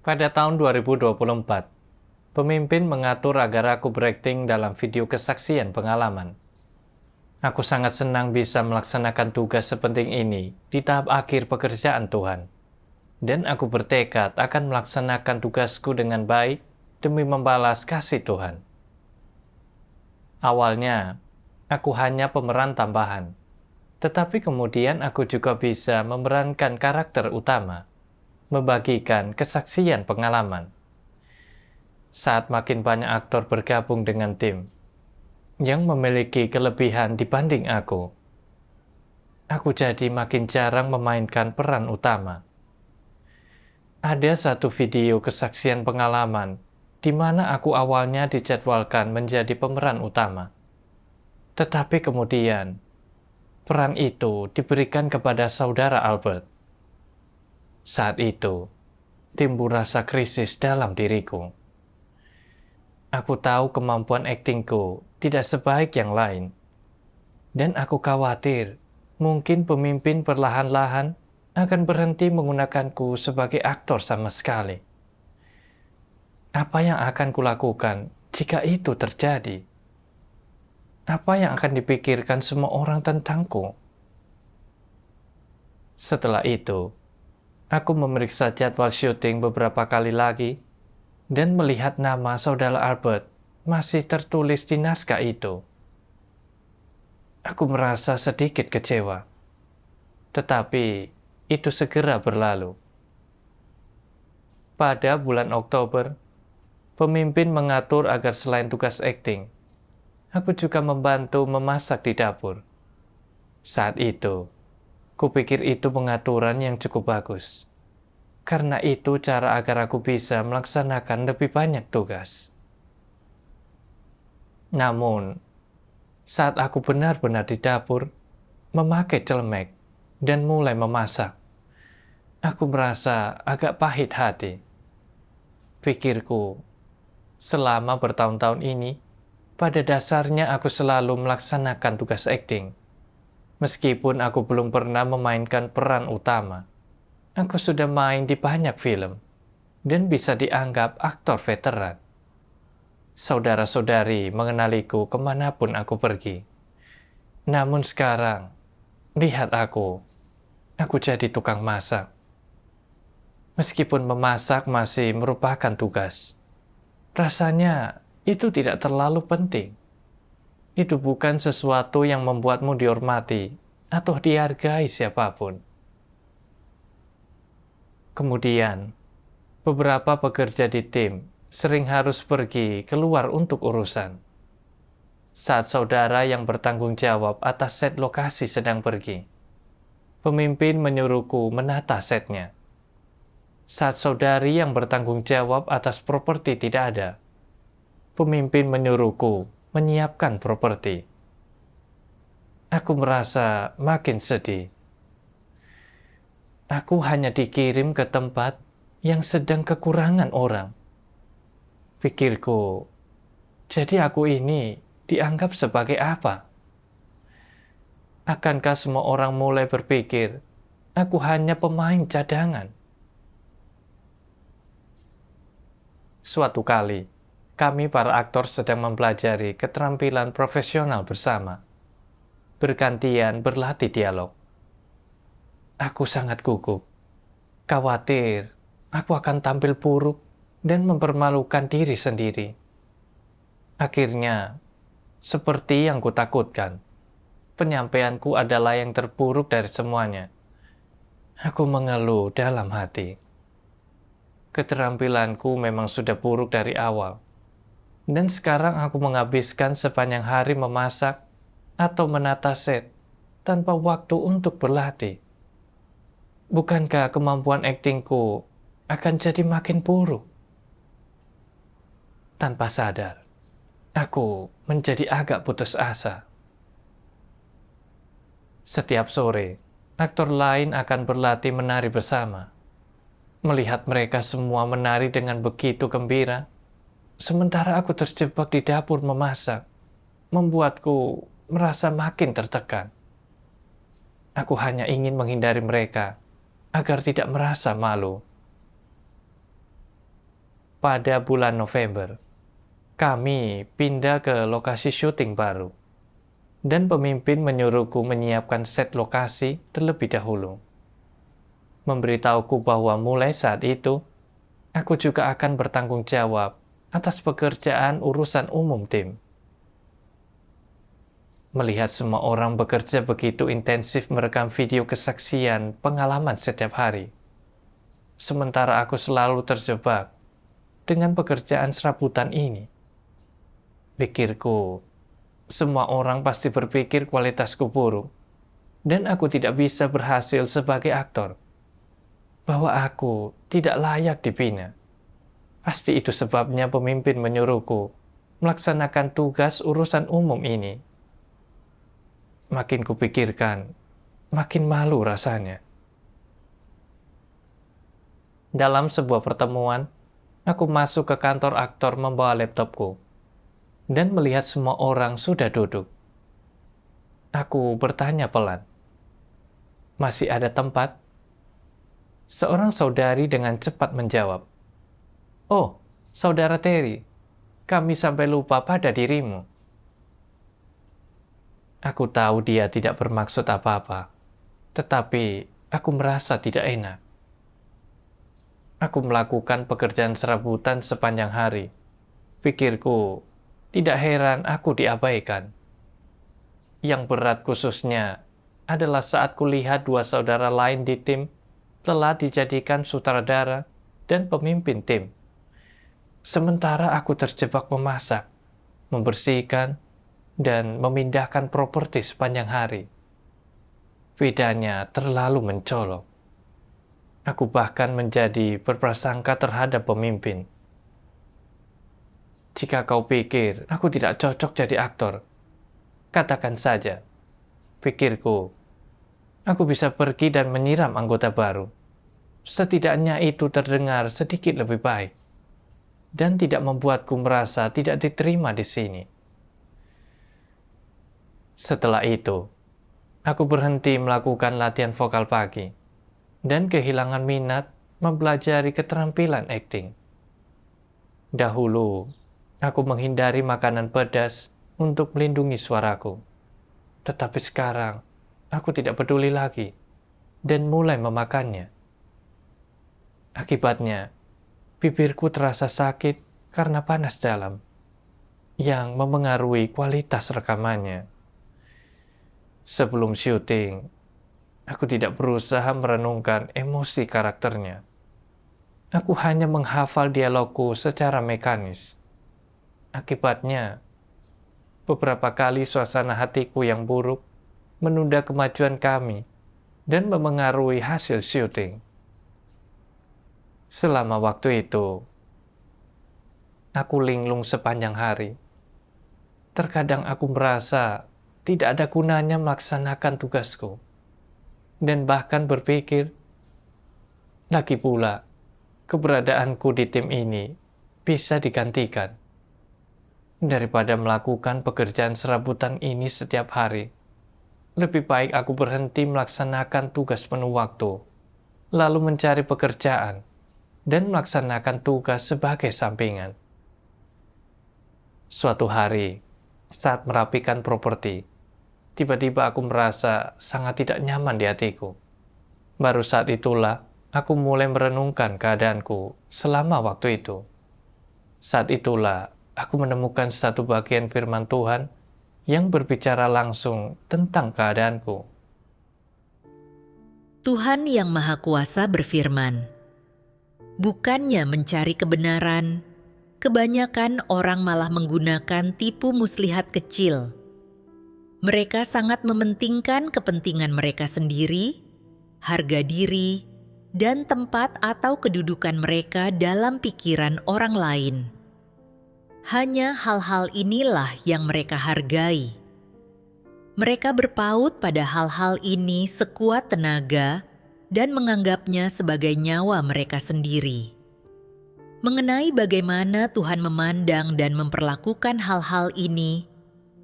Pada tahun 2024, pemimpin mengatur agar aku berakting dalam video kesaksian pengalaman. Aku sangat senang bisa melaksanakan tugas sepenting ini di tahap akhir pekerjaan Tuhan. Dan aku bertekad akan melaksanakan tugasku dengan baik demi membalas kasih Tuhan. Awalnya, aku hanya pemeran tambahan. Tetapi kemudian aku juga bisa memerankan karakter utama, membagikan kesaksian pengalaman. Saat makin banyak aktor bergabung dengan tim yang memiliki kelebihan dibanding aku jadi makin jarang memainkan peran utama. Ada satu video kesaksian pengalaman di mana aku awalnya dijadwalkan menjadi pemeran utama. Tetapi kemudian, peran itu diberikan kepada saudara Albert. Saat itu, timbul rasa krisis dalam diriku. Aku tahu kemampuan aktingku tidak sebaik yang lain. Dan aku khawatir, mungkin pemimpin perlahan-lahan akan berhenti menggunakanku sebagai aktor sama sekali. Apa yang akan kulakukan jika itu terjadi? Apa yang akan dipikirkan semua orang tentangku? Setelah itu, aku memeriksa jadwal syuting beberapa kali lagi dan melihat nama saudara Albert masih tertulis di naskah itu. Aku merasa sedikit kecewa. Tetapi itu segera berlalu. Pada bulan Oktober, pemimpin mengatur agar selain tugas akting, aku juga membantu memasak di dapur. Saat itu, kupikir itu pengaturan yang cukup bagus. Karena itu cara agar aku bisa melaksanakan lebih banyak tugas. Namun, saat aku benar-benar di dapur, memakai celemek, dan mulai memasak, aku merasa agak pahit hati. Pikirku, selama bertahun-tahun ini, pada dasarnya aku selalu melaksanakan tugas akting. Meskipun aku belum pernah memainkan peran utama, aku sudah main di banyak film, dan bisa dianggap aktor veteran. Saudara-saudari mengenaliku kemanapun aku pergi. Namun sekarang, lihat aku jadi tukang masak. Meskipun memasak masih merupakan tugas, rasanya itu tidak terlalu penting. Itu bukan sesuatu yang membuatmu dihormati atau dihargai siapapun. Kemudian, beberapa pekerja di tim sering harus pergi keluar untuk urusan. Saat saudara yang bertanggung jawab atas set lokasi sedang pergi, pemimpin menyuruhku menata setnya. Saat saudari yang bertanggung jawab atas properti tidak ada, pemimpin menyuruhku menyiapkan properti. Aku merasa makin sedih. Aku hanya dikirim ke tempat yang sedang kekurangan orang. Pikirku, jadi aku ini dianggap sebagai apa? Akankah semua orang mulai berpikir, aku hanya pemain cadangan? Suatu kali, kami para aktor sedang mempelajari keterampilan profesional bersama. Bergantian berlatih dialog. Aku sangat gugup. Khawatir, aku akan tampil buruk dan mempermalukan diri sendiri. Akhirnya, seperti yang kutakutkan, penyampaianku adalah yang terburuk dari semuanya. Aku mengeluh dalam hati. Keterampilanku memang sudah buruk dari awal. Dan sekarang aku menghabiskan sepanjang hari memasak atau menata set tanpa waktu untuk berlatih. Bukankah kemampuan aktingku akan jadi makin buruk? Tanpa sadar, aku menjadi agak putus asa. Setiap sore, aktor lain akan berlatih menari bersama. Melihat mereka semua menari dengan begitu gembira, sementara aku terjebak di dapur memasak, membuatku merasa makin tertekan. Aku hanya ingin menghindari mereka agar tidak merasa malu. pada bulan November, kami pindah ke lokasi syuting baru, dan pemimpin menyuruhku menyiapkan set lokasi terlebih dahulu. Memberitahuku bahwa mulai saat itu, aku juga akan bertanggung jawab atas pekerjaan urusan umum tim. Melihat semua orang bekerja begitu intensif merekam video kesaksian pengalaman setiap hari, sementara aku selalu terjebak dengan pekerjaan serabutan ini. Pikirku, semua orang pasti berpikir kualitasku buruk, dan aku tidak bisa berhasil sebagai aktor. Bahwa aku tidak layak dibina. Pasti itu sebabnya pemimpin menyuruhku melaksanakan tugas urusan umum ini. Makin kupikirkan, makin malu rasanya. Dalam sebuah pertemuan, aku masuk ke kantor aktor membawa laptopku dan melihat semua orang sudah duduk. Aku bertanya pelan, "Masih ada tempat?" Seorang saudari dengan cepat menjawab, "Oh, Saudara Terry, kami sampai lupa pada dirimu." Aku tahu dia tidak bermaksud apa-apa, tetapi aku merasa tidak enak. Aku melakukan pekerjaan serabutan sepanjang hari. Pikirku, tidak heran aku diabaikan. Yang berat khususnya adalah saat kulihat dua saudara lain di tim telah dijadikan sutradara dan pemimpin tim. Sementara aku terjebak memasak, membersihkan, dan memindahkan properti sepanjang hari. Bedanya terlalu mencolok. Aku bahkan menjadi berprasangka terhadap pemimpin. Jika kau pikir aku tidak cocok jadi aktor, katakan saja. Pikirku, aku bisa pergi dan menyiram anggota baru. Setidaknya itu terdengar sedikit lebih baik, dan tidak membuatku merasa tidak diterima di sini. Setelah itu, aku berhenti melakukan latihan vokal pagi dan kehilangan minat mempelajari keterampilan akting. Dahulu, aku menghindari makanan pedas untuk melindungi suaraku. Tetapi sekarang, aku tidak peduli lagi dan mulai memakannya. Akibatnya, bibirku terasa sakit karena panas dalam, yang memengaruhi kualitas rekamannya. Sebelum syuting, aku tidak berusaha merenungkan emosi karakternya. Aku hanya menghafal dialogku secara mekanis. Akibatnya, beberapa kali suasana hatiku yang buruk menunda kemajuan kami dan memengaruhi hasil syuting. Selama waktu itu, aku linglung sepanjang hari. Terkadang aku merasa tidak ada gunanya melaksanakan tugasku, dan bahkan berpikir, lagi pula, keberadaanku di tim ini bisa digantikan. Daripada melakukan pekerjaan serabutan ini setiap hari, lebih baik aku berhenti melaksanakan tugas penuh waktu, lalu mencari pekerjaan, dan melaksanakan tugas sebagai sampingan. Suatu hari, saat merapikan properti, tiba-tiba aku merasa sangat tidak nyaman di hatiku. Baru saat itulah aku mulai merenungkan keadaanku selama waktu itu. Saat itulah aku menemukan satu bagian firman Tuhan yang berbicara langsung tentang keadaanku. Tuhan yang Maha Kuasa berfirman, "Bukannya mencari kebenaran, kebanyakan orang malah menggunakan tipu muslihat kecil. Mereka sangat mementingkan kepentingan mereka sendiri, harga diri, dan tempat atau kedudukan mereka dalam pikiran orang lain. Hanya hal-hal inilah yang mereka hargai. Mereka berpaut pada hal-hal ini sekuat tenaga dan menganggapnya sebagai nyawa mereka sendiri. Mengenai bagaimana Tuhan memandang dan memperlakukan hal-hal ini,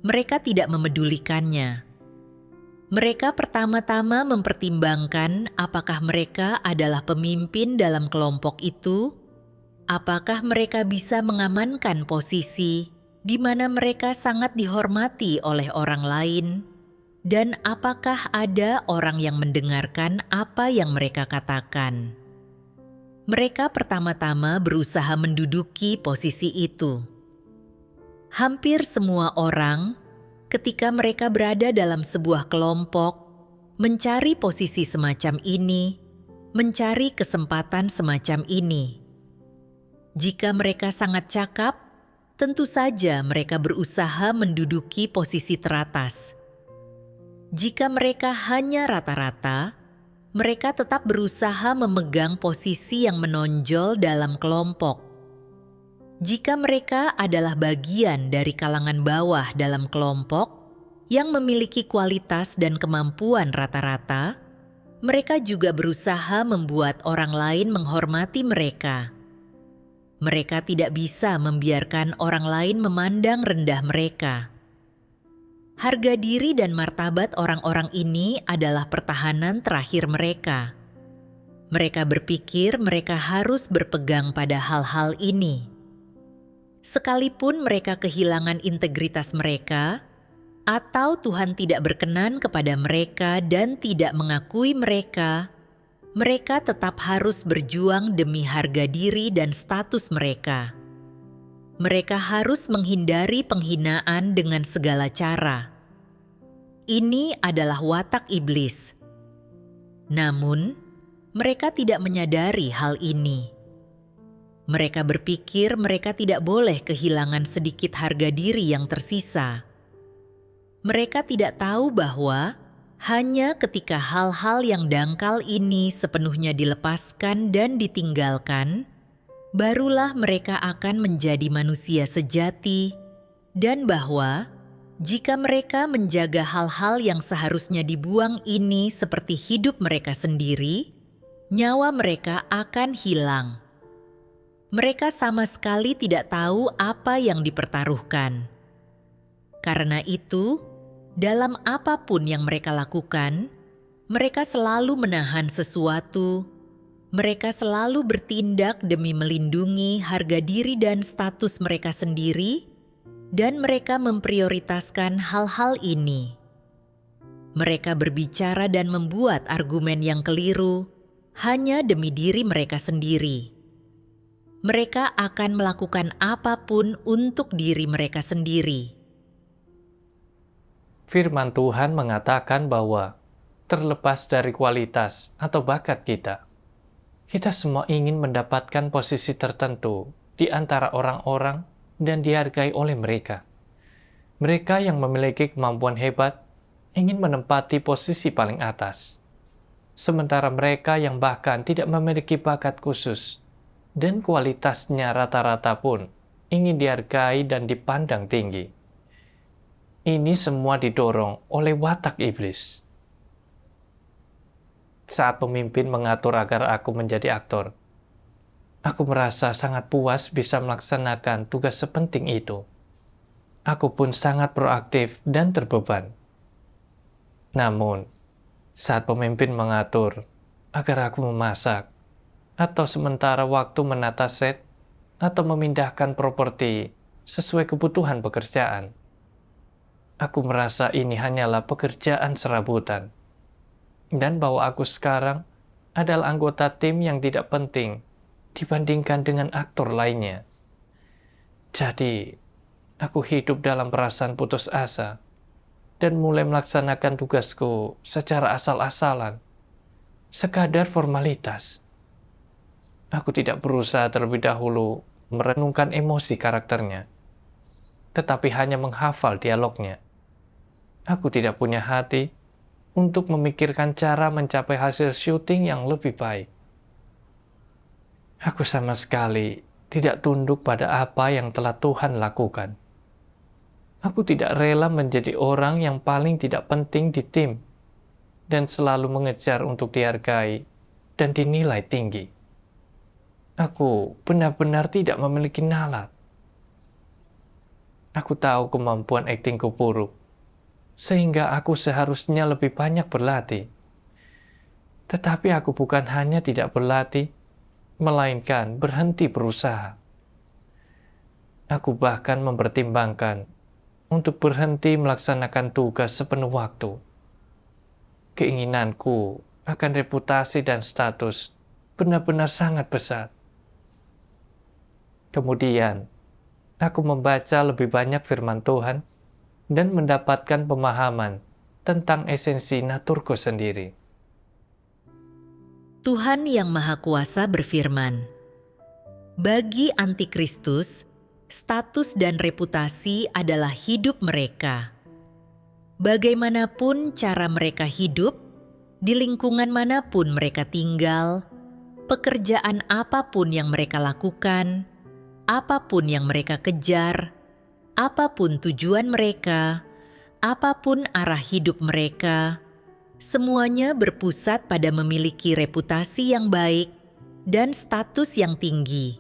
mereka tidak memedulikannya. Mereka pertama-tama mempertimbangkan apakah mereka adalah pemimpin dalam kelompok itu, Apakah mereka bisa mengamankan posisi di mana mereka sangat dihormati oleh orang lain? Dan apakah ada orang yang mendengarkan apa yang mereka katakan? Mereka pertama-tama berusaha menduduki posisi itu. Hampir semua orang, ketika mereka berada dalam sebuah kelompok, mencari posisi semacam ini, mencari kesempatan semacam ini. Jika mereka sangat cakap, tentu saja mereka berusaha menduduki posisi teratas. Jika mereka hanya rata-rata, mereka tetap berusaha memegang posisi yang menonjol dalam kelompok. Jika mereka adalah bagian dari kalangan bawah dalam kelompok yang memiliki kualitas dan kemampuan rata-rata, mereka juga berusaha membuat orang lain menghormati mereka. Mereka tidak bisa membiarkan orang lain memandang rendah mereka. Harga diri dan martabat orang-orang ini adalah pertahanan terakhir mereka. Mereka berpikir mereka harus berpegang pada hal-hal ini. Sekalipun mereka kehilangan integritas mereka, atau Tuhan tidak berkenan kepada mereka dan tidak mengakui mereka, mereka tetap harus berjuang demi harga diri dan status mereka. Mereka harus menghindari penghinaan dengan segala cara. Ini adalah watak iblis. Namun, mereka tidak menyadari hal ini. Mereka berpikir mereka tidak boleh kehilangan sedikit harga diri yang tersisa. Mereka tidak tahu bahwa hanya ketika hal-hal yang dangkal ini sepenuhnya dilepaskan dan ditinggalkan, barulah mereka akan menjadi manusia sejati, dan bahwa jika mereka menjaga hal-hal yang seharusnya dibuang ini seperti hidup mereka sendiri, nyawa mereka akan hilang. Mereka sama sekali tidak tahu apa yang dipertaruhkan. Karena itu, dalam apapun yang mereka lakukan, mereka selalu menahan sesuatu. Mereka selalu bertindak demi melindungi harga diri dan status mereka sendiri, dan mereka memprioritaskan hal-hal ini. Mereka berbicara dan membuat argumen yang keliru hanya demi diri mereka sendiri. Mereka akan melakukan apapun untuk diri mereka sendiri. Firman Tuhan mengatakan bahwa terlepas dari kualitas atau bakat kita semua ingin mendapatkan posisi tertentu di antara orang-orang dan dihargai oleh mereka. Mereka yang memiliki kemampuan hebat ingin menempati posisi paling atas. Sementara mereka yang bahkan tidak memiliki bakat khusus dan kualitasnya rata-rata pun ingin dihargai dan dipandang tinggi. Ini semua didorong oleh watak iblis. Saat pemimpin mengatur agar aku menjadi aktor, aku merasa sangat puas bisa melaksanakan tugas sepenting itu. Aku pun sangat proaktif dan terbeban. Namun, saat pemimpin mengatur agar aku memasak, atau sementara waktu menata set, atau memindahkan properti sesuai kebutuhan pekerjaan, aku merasa ini hanyalah pekerjaan serabutan. Dan bahwa aku sekarang adalah anggota tim yang tidak penting dibandingkan dengan aktor lainnya. Jadi, aku hidup dalam perasaan putus asa dan mulai melaksanakan tugasku secara asal-asalan, sekadar formalitas. Aku tidak berusaha terlebih dahulu merenungkan emosi karakternya, tetapi hanya menghafal dialognya. Aku tidak punya hati untuk memikirkan cara mencapai hasil syuting yang lebih baik. Aku sama sekali tidak tunduk pada apa yang telah Tuhan lakukan. Aku tidak rela menjadi orang yang paling tidak penting di tim dan selalu mengejar untuk dihargai dan dinilai tinggi. Aku benar-benar tidak memiliki nalar. Aku tahu kemampuan aktingku buruk, sehingga aku seharusnya lebih banyak berlatih. Tetapi aku bukan hanya tidak berlatih, melainkan berhenti berusaha. Aku bahkan mempertimbangkan untuk berhenti melaksanakan tugas sepenuh waktu. Keinginanku akan reputasi dan status benar-benar sangat besar. Kemudian, aku membaca lebih banyak firman Tuhan dan mendapatkan pemahaman tentang esensi naturku sendiri. Tuhan Yang Maha Kuasa berfirman, bagi antikristus, status dan reputasi adalah hidup mereka. Bagaimanapun cara mereka hidup, di lingkungan manapun mereka tinggal, pekerjaan apapun yang mereka lakukan, apapun yang mereka kejar, apapun tujuan mereka, apapun arah hidup mereka, semuanya berpusat pada memiliki reputasi yang baik dan status yang tinggi.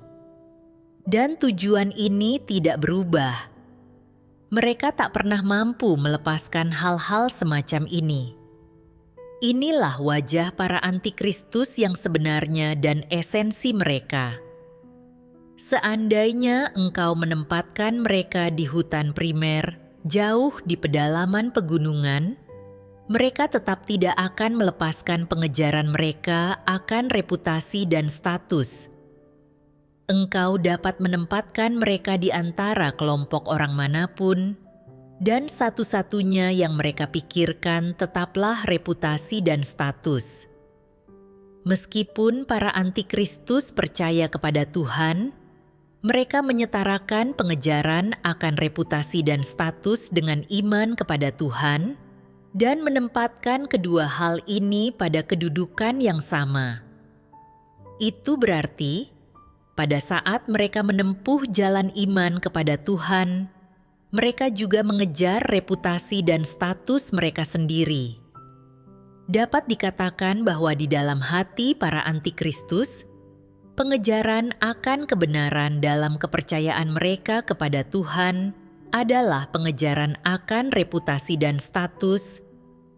Dan tujuan ini tidak berubah. Mereka tak pernah mampu melepaskan hal-hal semacam ini. Inilah wajah para antikristus yang sebenarnya dan esensi mereka. Seandainya engkau menempatkan mereka di hutan primer, jauh di pedalaman pegunungan, mereka tetap tidak akan melepaskan pengejaran mereka akan reputasi dan status. Engkau dapat menempatkan mereka di antara kelompok orang manapun, dan satu-satunya yang mereka pikirkan tetaplah reputasi dan status. Meskipun para antikristus percaya kepada Tuhan, mereka menyetarakan pengejaran akan reputasi dan status dengan iman kepada Tuhan, dan menempatkan kedua hal ini pada kedudukan yang sama. Itu berarti, pada saat mereka menempuh jalan iman kepada Tuhan, mereka juga mengejar reputasi dan status mereka sendiri. Dapat dikatakan bahwa di dalam hati para antikristus, pengejaran akan kebenaran dalam kepercayaan mereka kepada Tuhan adalah pengejaran akan reputasi dan status,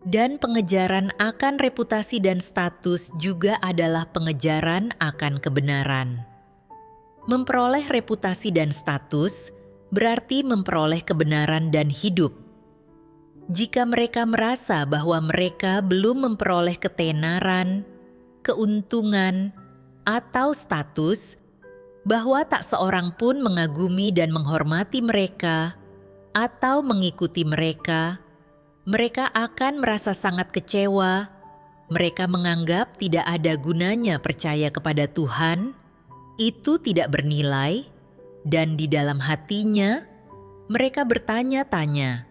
dan pengejaran akan reputasi dan status juga adalah pengejaran akan kebenaran. Memperoleh reputasi dan status berarti memperoleh kebenaran dan hidup. Jika mereka merasa bahwa mereka belum memperoleh ketenaran, keuntungan, atau status, bahwa tak seorang pun mengagumi dan menghormati mereka atau mengikuti mereka, mereka akan merasa sangat kecewa. Mereka menganggap tidak ada gunanya percaya kepada Tuhan, itu tidak bernilai, dan di dalam hatinya mereka bertanya-tanya,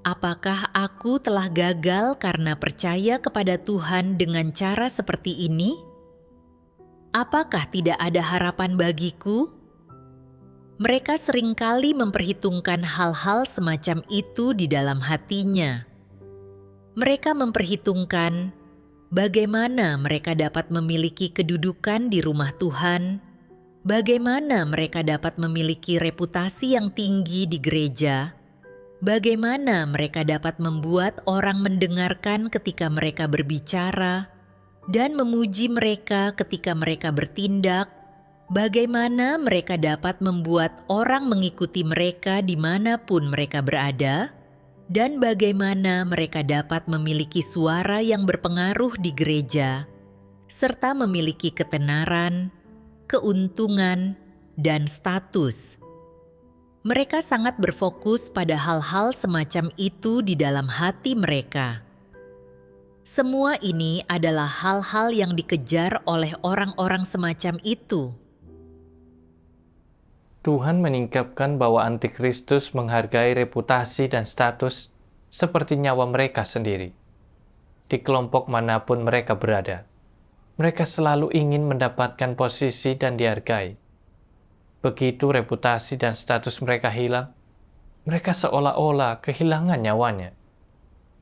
apakah aku telah gagal karena percaya kepada Tuhan dengan cara seperti ini? Apakah tidak ada harapan bagiku? Mereka seringkali memperhitungkan hal-hal semacam itu di dalam hatinya. Mereka memperhitungkan bagaimana mereka dapat memiliki kedudukan di rumah Tuhan, bagaimana mereka dapat memiliki reputasi yang tinggi di gereja, bagaimana mereka dapat membuat orang mendengarkan ketika mereka berbicara, dan memuji mereka ketika mereka bertindak, bagaimana mereka dapat membuat orang mengikuti mereka dimanapun mereka berada, dan bagaimana mereka dapat memiliki suara yang berpengaruh di gereja, serta memiliki ketenaran, keuntungan, dan status. Mereka sangat berfokus pada hal-hal semacam itu di dalam hati mereka. Semua ini adalah hal-hal yang dikejar oleh orang-orang semacam itu. Tuhan meningkapkan bahwa antikristus menghargai reputasi dan status seperti nyawa mereka sendiri. Di kelompok manapun mereka berada, mereka selalu ingin mendapatkan posisi dan dihargai. Begitu reputasi dan status mereka hilang, mereka seolah-olah kehilangan nyawanya.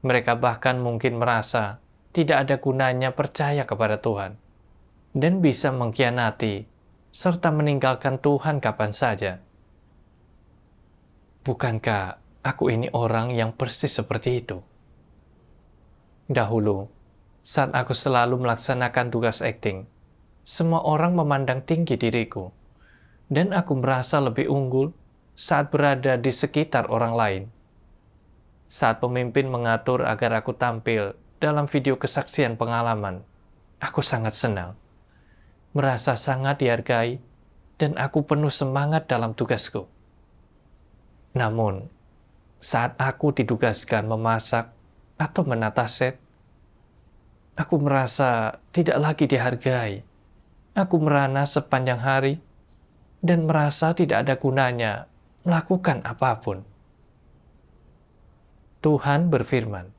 Mereka bahkan mungkin merasa tidak ada gunanya percaya kepada Tuhan dan bisa mengkhianati serta meninggalkan Tuhan kapan saja. Bukankah aku ini orang yang persis seperti itu? Dahulu, saat aku selalu melaksanakan tugas akting, Semua orang memandang tinggi diriku, dan aku merasa lebih unggul saat berada di sekitar orang lain. Saat pemimpin mengatur agar aku tampil dalam video kesaksian pengalaman, aku sangat senang, merasa sangat dihargai, dan aku penuh semangat dalam tugasku. Namun, saat aku ditugaskan memasak atau menata set, aku merasa tidak lagi dihargai. Aku merana sepanjang hari dan merasa tidak ada gunanya melakukan apapun. Tuhan berfirman,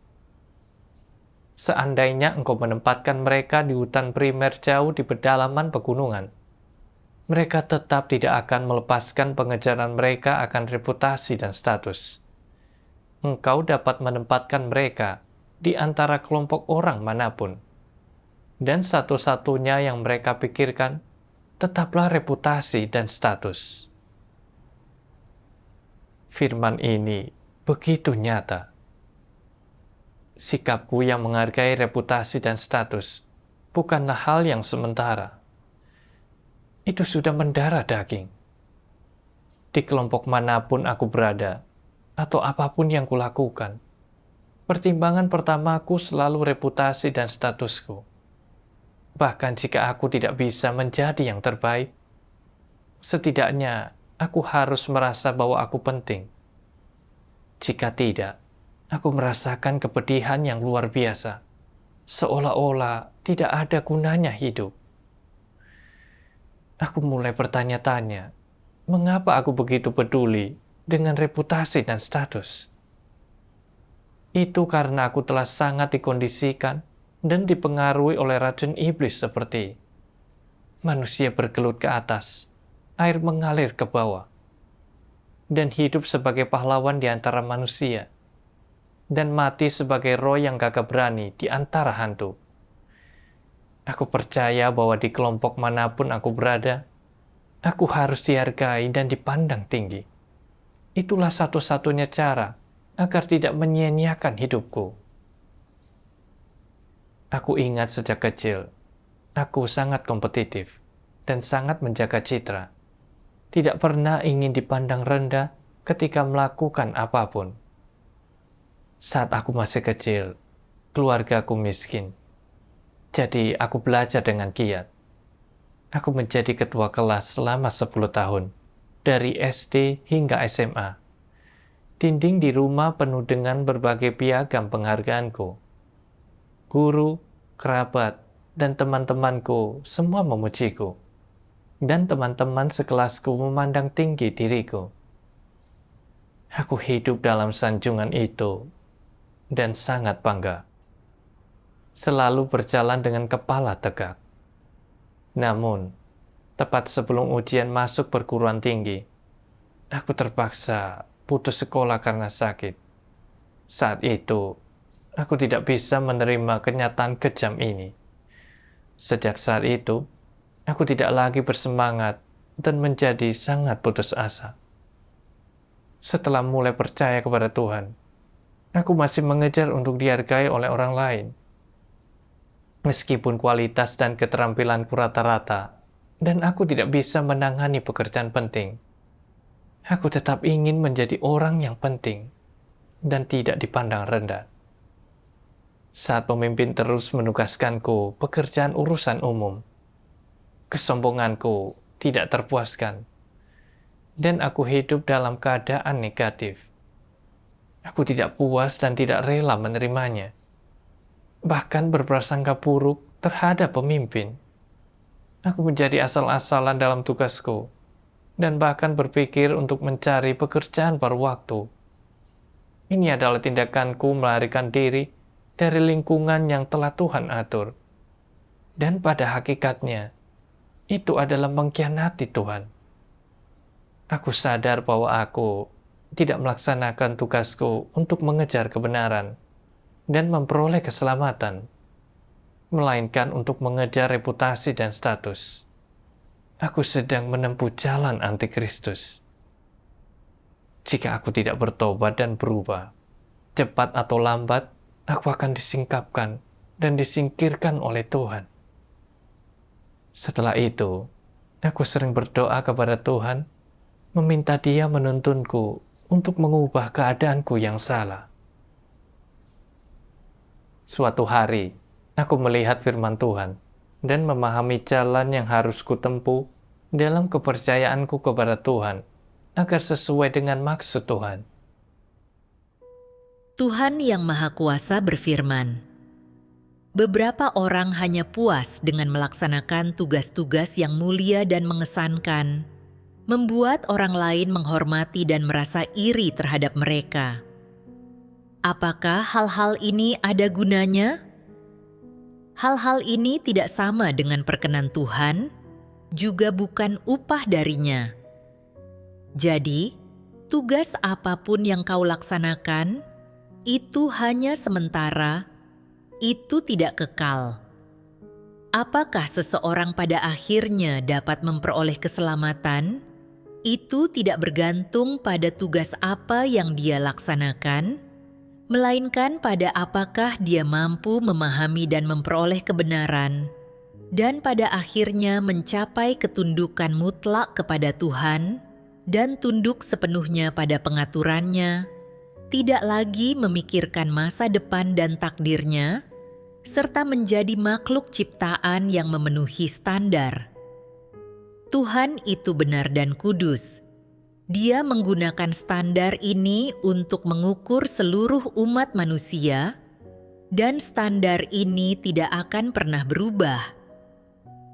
"Seandainya engkau menempatkan mereka di hutan primer jauh di pedalaman pegunungan, mereka tetap tidak akan melepaskan pengejaran mereka akan reputasi dan status. Engkau dapat menempatkan mereka di antara kelompok orang manapun, dan satu-satunya yang mereka pikirkan tetaplah reputasi dan status." Firman ini begitu nyata. Sikapku yang menghargai reputasi dan status bukanlah hal yang sementara. Itu sudah mendarah daging. Di kelompok manapun aku berada, atau apapun yang kulakukan, pertimbangan pertamaku selalu reputasi dan statusku. Bahkan jika aku tidak bisa menjadi yang terbaik, setidaknya aku harus merasa bahwa aku penting. Jika tidak, aku merasakan kepedihan yang luar biasa, seolah-olah tidak ada gunanya hidup. Aku mulai bertanya-tanya, mengapa aku begitu peduli dengan reputasi dan status? Itu karena aku telah sangat dikondisikan dan dipengaruhi oleh racun iblis seperti manusia bergelut ke atas, air mengalir ke bawah, dan hidup sebagai pahlawan di antara manusia, dan mati sebagai roh yang gagah berani di antara hantu. Aku percaya bahwa di kelompok manapun aku berada, aku harus dihargai dan dipandang tinggi. Itulah satu-satunya cara agar tidak menyia-nyiakan hidupku. Aku ingat sejak kecil, aku sangat kompetitif dan sangat menjaga citra. Tidak pernah ingin dipandang rendah ketika melakukan apapun. Saat aku masih kecil, keluargaku miskin. Jadi aku belajar dengan giat. Aku menjadi ketua kelas selama 10 tahun, dari SD hingga SMA. Dinding di rumah penuh dengan berbagai piagam penghargaanku. Guru, kerabat, dan teman-temanku semua memujiku. Dan teman-teman sekelasku memandang tinggi diriku. Aku hidup dalam sanjungan itu dan sangat bangga. Selalu berjalan dengan kepala tegak. Namun, tepat sebelum ujian masuk perguruan tinggi, aku terpaksa putus sekolah karena sakit. Saat itu, aku tidak bisa menerima kenyataan kejam ini. Sejak saat itu, aku tidak lagi bersemangat dan menjadi sangat putus asa. Setelah mulai percaya kepada Tuhan, aku masih mengejar untuk dihargai oleh orang lain. Meskipun kualitas dan keterampilanku rata-rata, dan aku tidak bisa menangani pekerjaan penting, aku tetap ingin menjadi orang yang penting dan tidak dipandang rendah. Saat pemimpin terus menugaskanku pekerjaan urusan umum, kesombonganku tidak terpuaskan, dan aku hidup dalam keadaan negatif. Aku tidak puas dan tidak rela menerimanya. Bahkan berprasangka buruk terhadap pemimpin. Aku menjadi asal-asalan dalam tugasku, dan bahkan berpikir untuk mencari pekerjaan paruh waktu. Ini adalah tindakanku melarikan diri dari lingkungan yang telah Tuhan atur. Dan pada hakikatnya, itu adalah mengkhianati Tuhan. Aku sadar bahwa aku tidak melaksanakan tugasku untuk mengejar kebenaran dan memperoleh keselamatan, melainkan untuk mengejar reputasi dan status. Aku sedang menempuh jalan antikristus. Jika aku tidak bertobat dan berubah, cepat atau lambat, aku akan disingkapkan dan disingkirkan oleh Tuhan. Setelah itu, aku sering berdoa kepada Tuhan, meminta Dia menuntunku untuk mengubah keadaanku yang salah. Suatu hari, aku melihat firman Tuhan dan memahami jalan yang harus kutempuh dalam kepercayaanku kepada Tuhan agar sesuai dengan maksud Tuhan. Tuhan Yang Maha Kuasa berfirman, beberapa orang hanya puas dengan melaksanakan tugas-tugas yang mulia dan mengesankan, membuat orang lain menghormati dan merasa iri terhadap mereka. Apakah hal-hal ini ada gunanya? Hal-hal ini tidak sama dengan perkenan Tuhan, juga bukan upah darinya. Jadi, tugas apapun yang kau laksanakan, itu hanya sementara, itu tidak kekal. Apakah seseorang pada akhirnya dapat memperoleh keselamatan? Itu tidak bergantung pada tugas apa yang dia laksanakan, melainkan pada apakah dia mampu memahami dan memperoleh kebenaran, dan pada akhirnya mencapai ketundukan mutlak kepada Tuhan, dan tunduk sepenuhnya pada pengaturannya, tidak lagi memikirkan masa depan dan takdirnya, serta menjadi makhluk ciptaan yang memenuhi standar. Tuhan itu benar dan kudus. Dia menggunakan standar ini untuk mengukur seluruh umat manusia, dan standar ini tidak akan pernah berubah.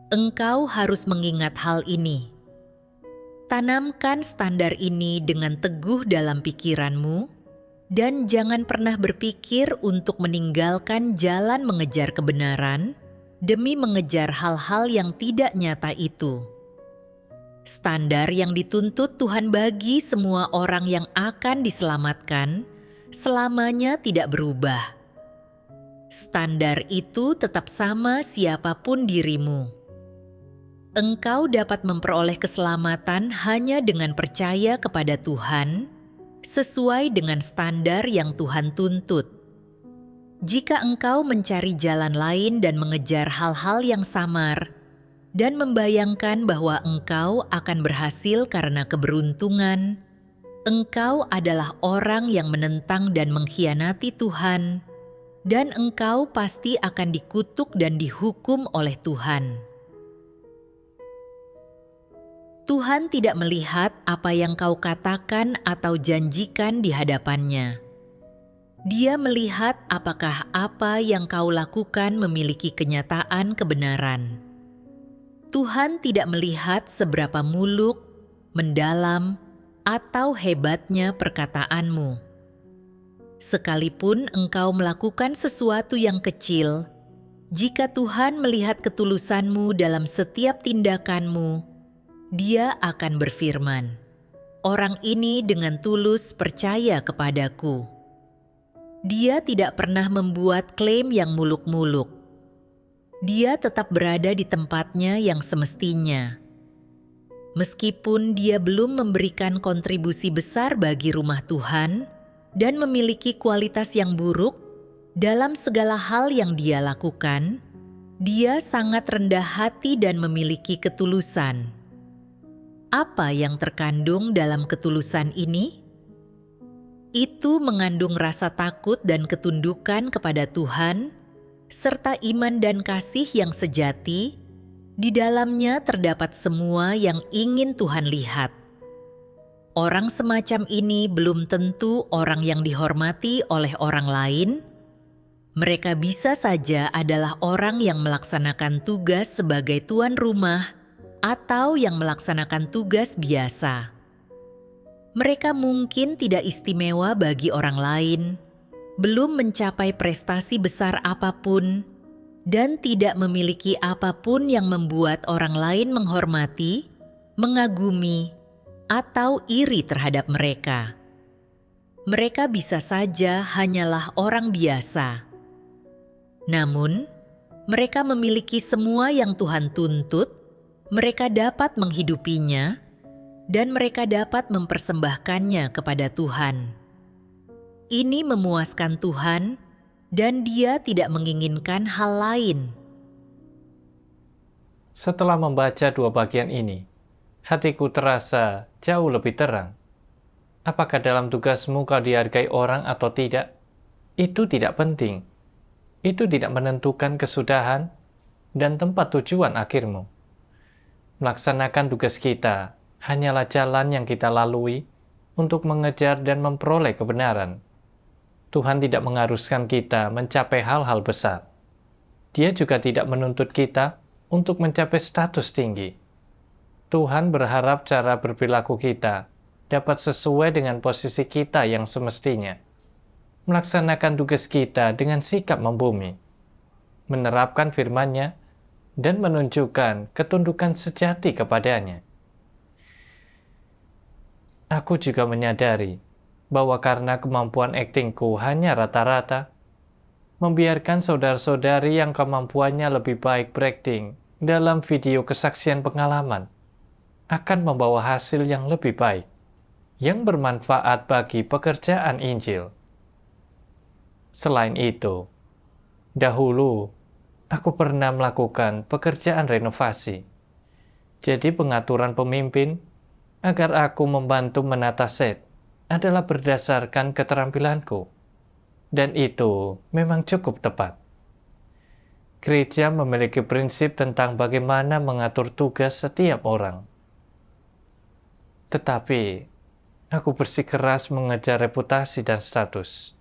Engkau harus mengingat hal ini. Tanamkan standar ini dengan teguh dalam pikiranmu, dan jangan pernah berpikir untuk meninggalkan jalan mengejar kebenaran demi mengejar hal-hal yang tidak nyata itu. Standar yang dituntut Tuhan bagi semua orang yang akan diselamatkan selamanya tidak berubah. Standar itu tetap sama siapapun dirimu. Engkau dapat memperoleh keselamatan hanya dengan percaya kepada Tuhan, sesuai dengan standar yang Tuhan tuntut. Jika engkau mencari jalan lain dan mengejar hal-hal yang samar, dan membayangkan bahwa engkau akan berhasil karena keberuntungan, engkau adalah orang yang menentang dan mengkhianati Tuhan, dan engkau pasti akan dikutuk dan dihukum oleh Tuhan. Tuhan tidak melihat apa yang kau katakan atau janjikan di hadapannya. Dia melihat apakah apa yang kau lakukan memiliki kenyataan kebenaran. Tuhan tidak melihat seberapa muluk, mendalam, atau hebatnya perkataanmu. Sekalipun engkau melakukan sesuatu yang kecil, jika Tuhan melihat ketulusanmu dalam setiap tindakanmu, Dia akan berfirman, "Orang ini dengan tulus percaya kepadaku." Dia tidak pernah membuat klaim yang muluk-muluk. Dia tetap berada di tempatnya yang semestinya. Meskipun dia belum memberikan kontribusi besar bagi rumah Tuhan dan memiliki kualitas yang buruk dalam segala hal yang dia lakukan, dia sangat rendah hati dan memiliki ketulusan. Apa yang terkandung dalam ketulusan ini? Itu mengandung rasa takut dan ketundukan kepada Tuhan, serta iman dan kasih yang sejati. Di dalamnya terdapat semua yang ingin Tuhan lihat. Orang semacam ini belum tentu orang yang dihormati oleh orang lain. Mereka bisa saja adalah orang yang melaksanakan tugas sebagai tuan rumah atau yang melaksanakan tugas biasa. Mereka mungkin tidak istimewa bagi orang lain, belum mencapai prestasi besar apapun, dan tidak memiliki apapun yang membuat orang lain menghormati, mengagumi, atau iri terhadap mereka. Mereka bisa saja hanyalah orang biasa. Namun, mereka memiliki semua yang Tuhan tuntut, mereka dapat menghidupinya, dan mereka dapat mempersembahkannya kepada Tuhan. Ini memuaskan Tuhan, dan Dia tidak menginginkan hal lain. Setelah membaca dua bagian ini, hatiku terasa jauh lebih terang. Apakah dalam tugasmu kau dihargai orang atau tidak? Itu tidak penting. Itu tidak menentukan kesudahan dan tempat tujuan akhirmu. Melaksanakan tugas kita hanyalah jalan yang kita lalui untuk mengejar dan memperoleh kebenaran. Tuhan tidak mengharuskan kita mencapai hal-hal besar. Dia juga tidak menuntut kita untuk mencapai status tinggi. Tuhan berharap cara berperilaku kita dapat sesuai dengan posisi kita yang semestinya. Melaksanakan tugas kita dengan sikap membumi, menerapkan firman-Nya, dan menunjukkan ketundukan sejati kepadanya. Aku juga menyadari bahwa karena kemampuan aktingku hanya rata-rata, membiarkan saudara-saudari yang kemampuannya lebih baik berakting dalam video kesaksian pengalaman akan membawa hasil yang lebih baik, yang bermanfaat bagi pekerjaan Injil. Selain itu, dahulu aku pernah melakukan pekerjaan renovasi, jadi pengaturan pemimpin agar aku membantu menata set adalah berdasarkan keterampilanku, dan itu memang cukup tepat. Gereja memiliki prinsip tentang bagaimana mengatur tugas setiap orang. Tetapi, aku bersikeras mengejar reputasi dan status,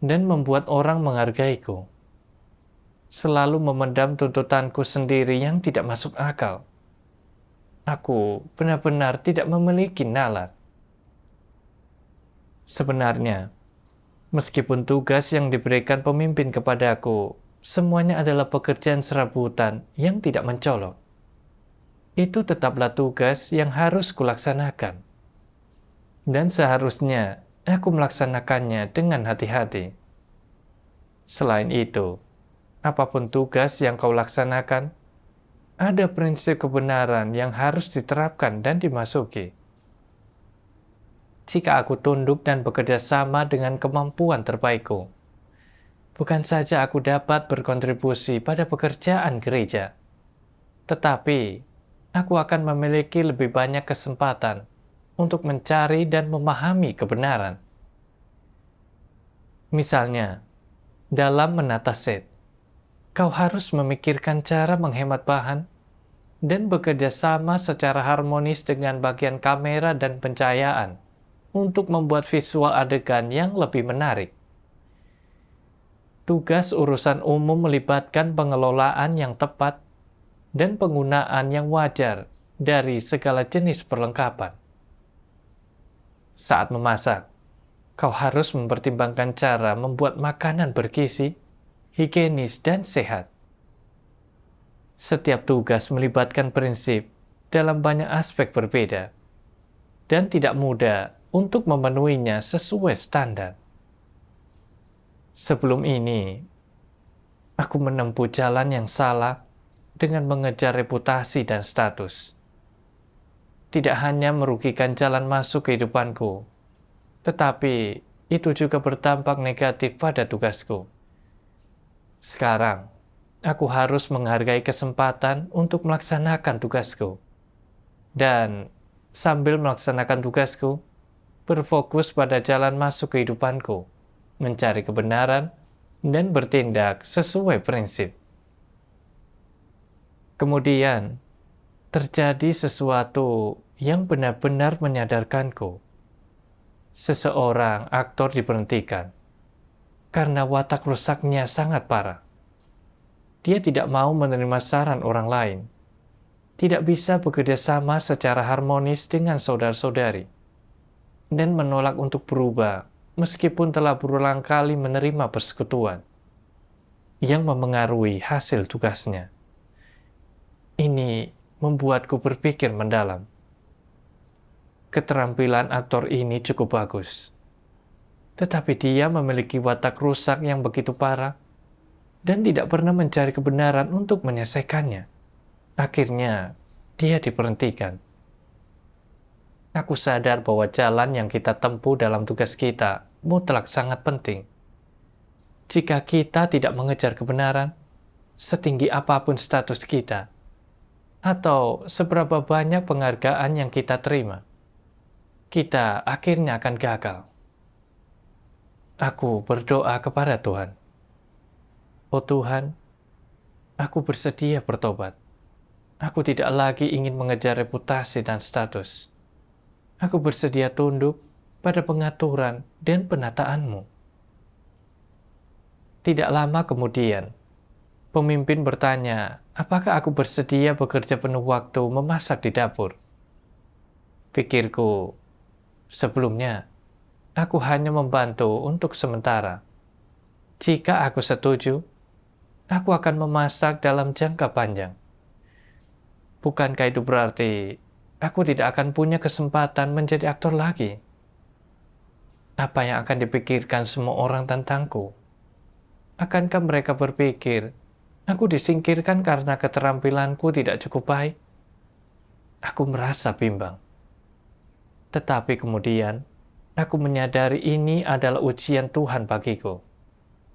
dan membuat orang menghargaiku. Selalu memendam tuntutanku sendiri yang tidak masuk akal. Aku benar-benar tidak memiliki nalar. Sebenarnya, meskipun tugas yang diberikan pemimpin kepadaku semuanya adalah pekerjaan serabutan yang tidak mencolok, itu tetaplah tugas yang harus kulaksanakan. Dan seharusnya aku melaksanakannya dengan hati-hati. Selain itu, apapun tugas yang kau laksanakan, ada prinsip kebenaran yang harus diterapkan dan dimasuki. Jika aku tunduk dan bekerja sama dengan kemampuan terbaikku, bukan saja aku dapat berkontribusi pada pekerjaan gereja, tetapi aku akan memiliki lebih banyak kesempatan untuk mencari dan memahami kebenaran. Misalnya, dalam menata set, kau harus memikirkan cara menghemat bahan dan bekerja sama secara harmonis dengan bagian kamera dan pencahayaan untuk membuat visual adegan yang lebih menarik. Tugas urusan umum melibatkan pengelolaan yang tepat dan penggunaan yang wajar dari segala jenis perlengkapan. Saat memasak, kau harus mempertimbangkan cara membuat makanan bergizi, higienis, dan sehat. Setiap tugas melibatkan prinsip dalam banyak aspek berbeda, dan tidak mudah untuk memenuhinya sesuai standar. Sebelum ini, aku menempuh jalan yang salah dengan mengejar reputasi dan status. Tidak hanya merugikan jalan masuk kehidupanku, tetapi itu juga berdampak negatif pada tugasku. Sekarang, aku harus menghargai kesempatan untuk melaksanakan tugasku. Dan sambil melaksanakan tugasku, berfokus pada jalan masuk kehidupanku, mencari kebenaran, dan bertindak sesuai prinsip. Kemudian, terjadi sesuatu yang benar-benar menyadarkanku. Seseorang aktor diberhentikan karena watak rusaknya sangat parah. Dia tidak mau menerima saran orang lain, tidak bisa bekerja sama secara harmonis dengan saudara-saudari, dan menolak untuk berubah meskipun telah berulang kali menerima persekutuan yang memengaruhi hasil tugasnya. Ini membuatku berpikir mendalam. Keterampilan aktor ini cukup bagus, tetapi dia memiliki watak rusak yang begitu parah dan tidak pernah mencari kebenaran untuk menyelesaikannya. Akhirnya, dia diberhentikan. Aku sadar bahwa jalan yang kita tempuh dalam tugas kita mutlak sangat penting. Jika kita tidak mengejar kebenaran, setinggi apapun status kita, atau seberapa banyak penghargaan yang kita terima, kita akhirnya akan gagal. Aku berdoa kepada Tuhan, "Oh Tuhan, aku bersedia bertobat. Aku tidak lagi ingin mengejar reputasi dan status. Aku bersedia tunduk pada pengaturan dan penataanmu." Tidak lama kemudian, pemimpin bertanya, apakah aku bersedia bekerja penuh waktu memasak di dapur? Pikirku, sebelumnya, aku hanya membantu untuk sementara. Jika aku setuju, aku akan memasak dalam jangka panjang. Bukankah itu berarti aku tidak akan punya kesempatan menjadi aktor lagi? Apa yang akan dipikirkan semua orang tentangku? Akankah mereka berpikir, aku disingkirkan karena keterampilanku tidak cukup baik? Aku merasa bimbang. Tetapi kemudian, aku menyadari ini adalah ujian Tuhan bagiku,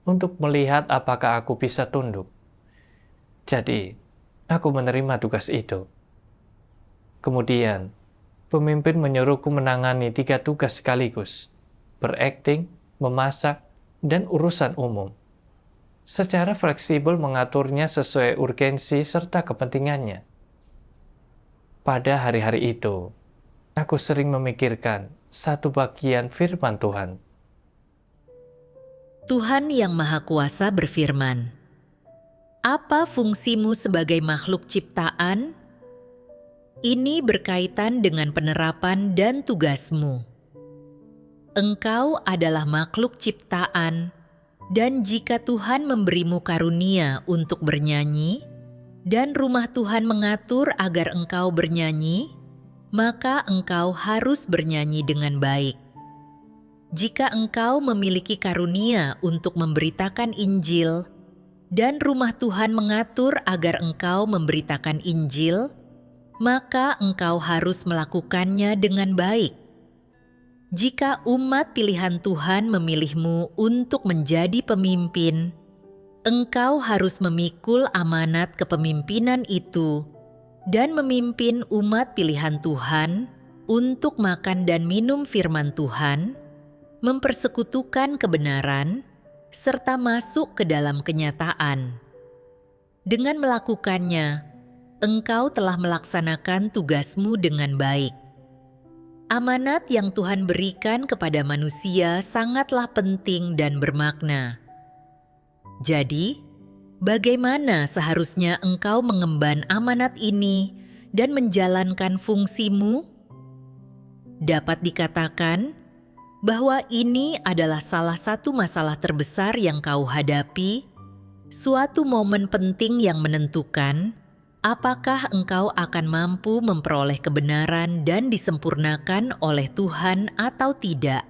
untuk melihat apakah aku bisa tunduk. Jadi, aku menerima tugas itu. Kemudian, pemimpin menyuruhku menangani 3 tugas sekaligus, berakting, memasak, dan urusan umum. Secara fleksibel mengaturnya sesuai urgensi serta kepentingannya. Pada hari-hari itu, aku sering memikirkan satu bagian firman Tuhan. Tuhan Yang Maha Kuasa berfirman, "Apa fungsimu sebagai makhluk ciptaan? Ini berkaitan dengan penerapan dan tugasmu. Engkau adalah makhluk ciptaan, dan jika Tuhan memberimu karunia untuk bernyanyi, dan rumah Tuhan mengatur agar engkau bernyanyi, maka engkau harus bernyanyi dengan baik. Jika engkau memiliki karunia untuk memberitakan Injil, dan rumah Tuhan mengatur agar engkau memberitakan Injil, maka engkau harus melakukannya dengan baik. Jika umat pilihan Tuhan memilihmu untuk menjadi pemimpin, engkau harus memikul amanat kepemimpinan itu dan memimpin umat pilihan Tuhan untuk makan dan minum firman Tuhan, mempersekutukan kebenaran, serta masuk ke dalam kenyataan. Dengan melakukannya, engkau telah melaksanakan tugasmu dengan baik. Amanat yang Tuhan berikan kepada manusia sangatlah penting dan bermakna. Jadi, bagaimana seharusnya engkau mengemban amanat ini dan menjalankan fungsimu? Dapat dikatakan bahwa ini adalah salah satu masalah terbesar yang kau hadapi, suatu momen penting yang menentukan apakah engkau akan mampu memperoleh kebenaran dan disempurnakan oleh Tuhan atau tidak.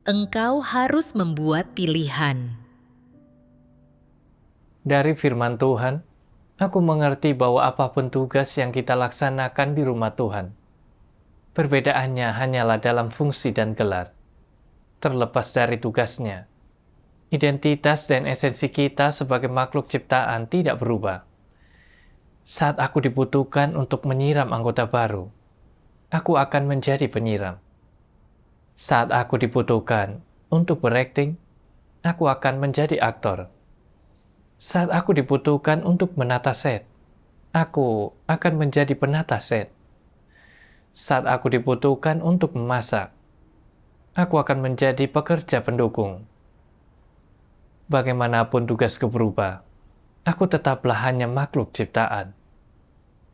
Engkau harus membuat pilihan. Dari firman Tuhan, aku mengerti bahwa apapun tugas yang kita laksanakan di rumah Tuhan, perbedaannya hanyalah dalam fungsi dan gelar. Terlepas dari tugasnya, identitas dan esensi kita sebagai makhluk ciptaan tidak berubah. Saat aku dibutuhkan untuk menyiram anggota baru, aku akan menjadi penyiram. Saat aku dibutuhkan untuk berakting, aku akan menjadi aktor. Saat aku dibutuhkan untuk menata set, aku akan menjadi penata set. Saat aku dibutuhkan untuk memasak, aku akan menjadi pekerja pendukung. Bagaimanapun tugasku berubah, aku tetaplah hanya makhluk ciptaan.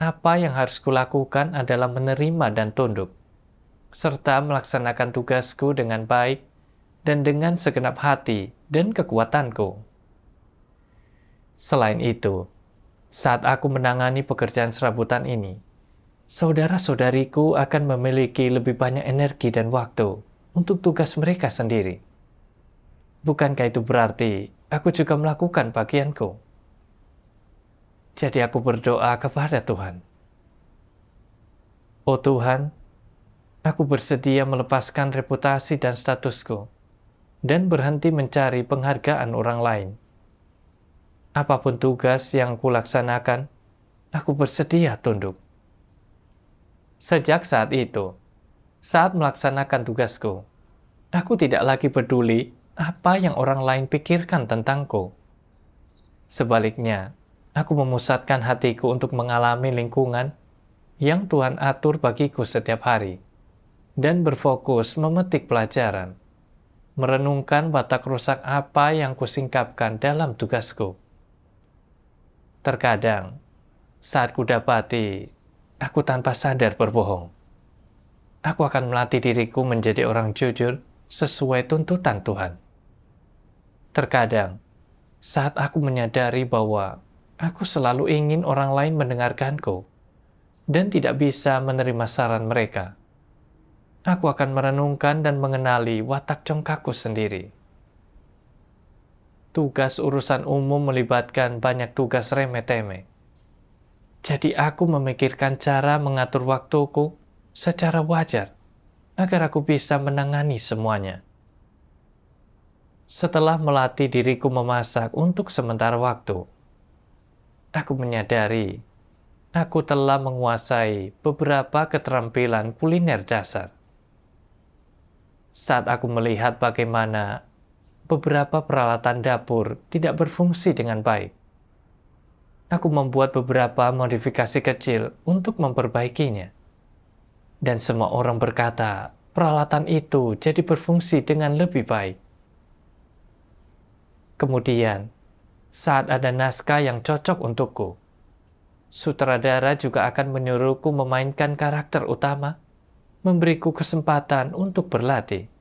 Apa yang harus kulakukan adalah menerima dan tunduk, serta melaksanakan tugasku dengan baik dan dengan segenap hati dan kekuatanku. Selain itu, saat aku menangani pekerjaan serabutan ini, saudara-saudariku akan memiliki lebih banyak energi dan waktu untuk tugas mereka sendiri. Bukankah itu berarti aku juga melakukan bagianku? Jadi aku berdoa kepada Tuhan. Oh Tuhan, aku bersedia melepaskan reputasi dan statusku dan berhenti mencari penghargaan orang lain. Apapun tugas yang kulaksanakan, Aku bersedia tunduk. Sejak saat itu, saat melaksanakan tugasku, aku tidak lagi peduli apa yang orang lain pikirkan tentangku. Sebaliknya, aku memusatkan hatiku untuk mengalami lingkungan yang Tuhan atur bagiku setiap hari, dan berfokus memetik pelajaran, merenungkan watak rusak apa yang kusingkapkan dalam tugasku. Terkadang, saat kudapati, aku tanpa sadar berbohong. Aku akan melatih diriku menjadi orang jujur sesuai tuntutan Tuhan. Terkadang, saat aku menyadari bahwa aku selalu ingin orang lain mendengarkanku dan tidak bisa menerima saran mereka, aku akan merenungkan dan mengenali watak congkakku sendiri. Tugas urusan umum melibatkan banyak tugas remeh-temeh. Jadi aku memikirkan cara mengatur waktuku secara wajar agar aku bisa menangani semuanya. Setelah melatih diriku memasak untuk sementara waktu, aku menyadari aku telah menguasai beberapa keterampilan kuliner dasar. Saat aku melihat bagaimana beberapa peralatan dapur tidak berfungsi dengan baik, aku membuat beberapa modifikasi kecil untuk memperbaikinya. Dan semua orang berkata, peralatan itu jadi berfungsi dengan lebih baik. Kemudian, saat ada naskah yang cocok untukku, sutradara juga akan menyuruhku memainkan karakter utama, memberiku kesempatan untuk berlatih.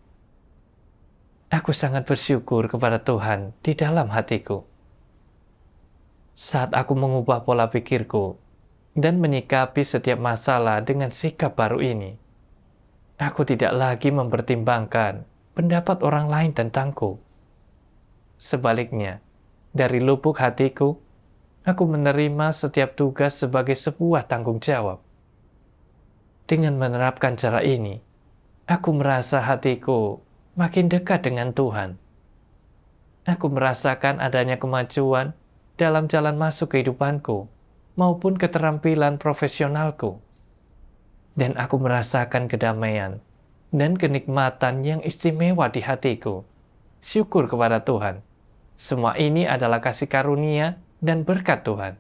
Aku sangat bersyukur kepada Tuhan di dalam hatiku. Saat aku mengubah pola pikirku dan menyikapi setiap masalah dengan sikap baru ini, aku tidak lagi mempertimbangkan pendapat orang lain tentangku. Sebaliknya, dari lubuk hatiku, aku menerima setiap tugas sebagai sebuah tanggung jawab. Dengan menerapkan cara ini, aku merasa hatiku makin dekat dengan Tuhan. Aku merasakan adanya kemajuan dalam jalan masuk kehidupanku maupun keterampilan profesionalku. Dan aku merasakan kedamaian dan kenikmatan yang istimewa di hatiku. Syukur kepada Tuhan. Semua ini adalah kasih karunia dan berkat Tuhan.